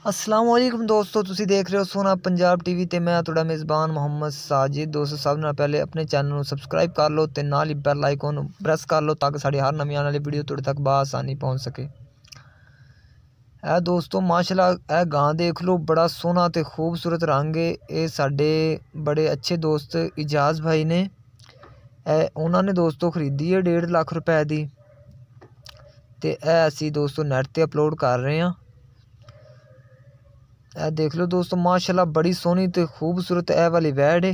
अस्सलाम वालेकुम दोस्तों, तुसी देख रहे हो सोना पंजाब टीवी ते मैं तुहाडा मेज़बान मोहम्मद साजिद। दोस्तों सब नाल पहले अपने चैनल नूं सबसक्राइब कर लो ते नाल ही बैल आइकन प्रेस कर लो ताकि साडी हर नवीं आने वाली वीडियो तुहाडे तक बआसानी पहुंच सके। ए दोस्तों माशाल्लाह ए गां देख लो, बड़ा सोहना ते खूबसूरत रंग है। ये साडे बड़े अच्छे दोस्त इजाज़ भाई ने उन्होंने ने दोस्तों खरीदी है 1.5 लाख रुपए दी ते असी दोस्तों नेट ते अपलोड कर रहे हैं। ए देख लो दोस्तों माशाल्लाह बड़ी सोहनी ते खूबसूरत ए वाली वैड़ है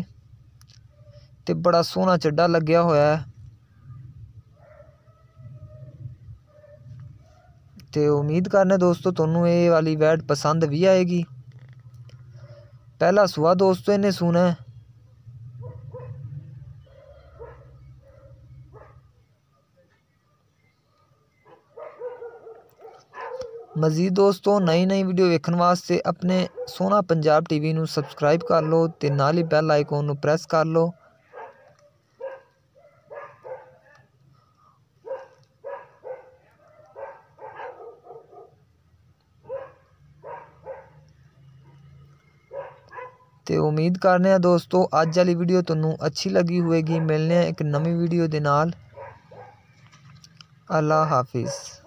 ते बड़ा सोहना चड्डा लग्या होया है ते उम्मीद करने दोस्तों तुहानू ये वाली वैड़ पसंद भी आएगी। पहला सुआ दोस्तों इन्हें सुना है। मज़ीद दोस्तों नई वीडियो वेखण वास्ते अपने सोना पंजाब टीवी नू सबसक्राइब कर लो ते नाल ही बैल आइकन नू प्रेस कर लो। ते उम्मीद करने दोस्तों अज वाली वीडियो तुहानू अच्छी लगी होएगी। मिलने एक नवी वीडियो दे नाल। अल्लाह हाफिज़।